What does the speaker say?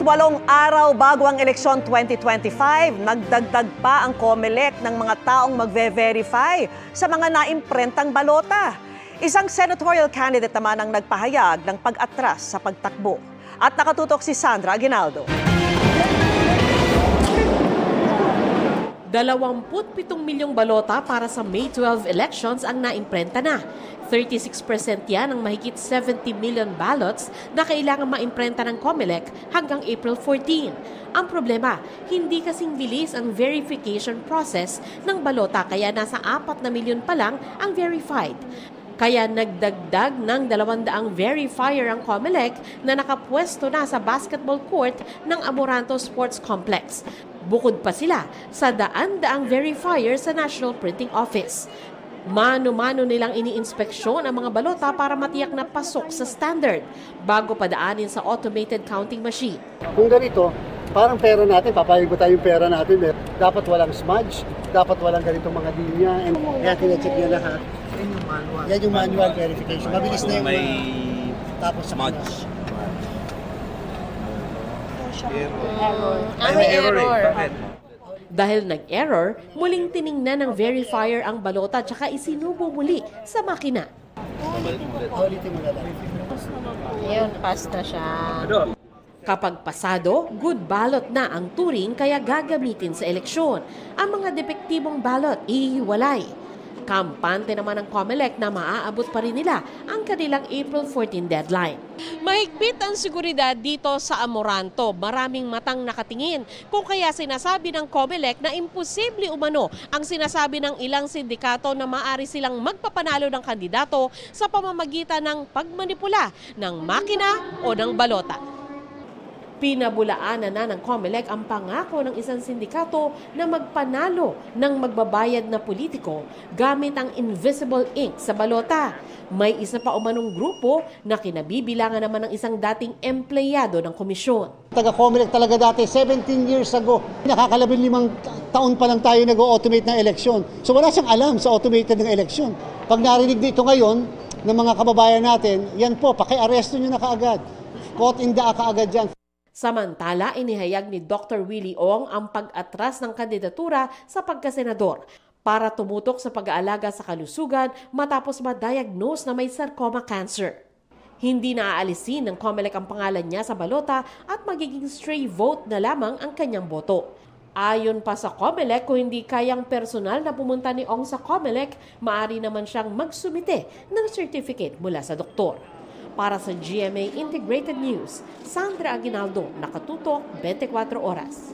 8 araw bago ang eleksyon 2025, nagdagdag pa ang COMELEC ng mga taong magve-verify sa mga naimprentang balota. Isang senatorial candidate naman ang nagpahayag ng pag-atras sa pagtakbo. At nakatutok si Sandra Aguinaldo. 27 milyong balota para sa May 12 elections ang naimprenta na. 36% yan ang mahigit 70 million ballots na kailangan maimprenta ng COMELEC hanggang April 14. Ang problema, hindi kasing bilis ang verification process ng balota kaya nasa 4 na milyon pa lang ang verified. Kaya nagdagdag ng 200 verifier ang COMELEC na nakapwesto na sa basketball court ng Amoranto Sports Complex. Bukod pa sila sa daan-daang verifier sa National Printing Office. Mano-mano nilang iniinspeksyon ang mga balota para matiyak na pasok sa standard bago padaanin sa automated counting machine. Kung ganito, parang pera natin, papayag ba tayong pera natin? Dapat walang smudge, dapat walang ganitong mga linya. Kaya tinacheck niya lahat. Yan yung manual verification. Mabilis na yung may tapos smudge. May error. Bakit? Dahil nag-error, muling tiningnan ng verifier ang balota at saka isinubo muli sa makina. Ayun, pass na siya. Kapag pasado, good ballot na ang turing kaya gagamitin sa eleksyon. Ang mga depektibong ballot, ihiwalay. Kampante naman ng COMELEC na maaabot pa rin nila ang kanilang April 14 deadline. Mahigpit ang seguridad dito sa Amoranto. Maraming matang nakatingin. Kung kaya sinasabi ng COMELEC na imposible umano ang sinasabi ng ilang sindikato na maaari silang magpapanalo ng kandidato sa pamamagitan ng pagmanipula ng makina o ng balota. Pinabulaanan na ng COMELEC ang pangako ng isang sindikato na magpanalo ng magbabayad na politiko gamit ang invisible ink sa balota. May isa pa umanong grupo na kinabibilangan naman ng isang dating empleyado ng komisyon. Taga-COMELEC talaga dati, 17 years ago. Nakaka-15 taon pa lang tayo nag-automate ng eleksyon. So wala siyang alam sa automated ng eleksyon. Pag narinig dito ngayon ng mga kababayan natin, yan po, paki-aresto nyo na kaagad. Caught in the kaagad yan. Samantala, inihayag ni Dr. Willie Ong ang pag-atras ng kandidatura sa pagkasenador para tumutok sa pag-aalaga sa kalusugan matapos ma-diagnose na may sarcoma cancer. Hindi naaalisin ng COMELEC ang pangalan niya sa balota at magiging stray vote na lamang ang kanyang boto. Ayon pa sa COMELEC, kung hindi kayang personal na pumunta ni Ong sa COMELEC, maaari naman siyang magsumite ng certificate mula sa doktor. Para sa GMA Integrated News, Sandra Aguinaldo, nakatutok 24 oras.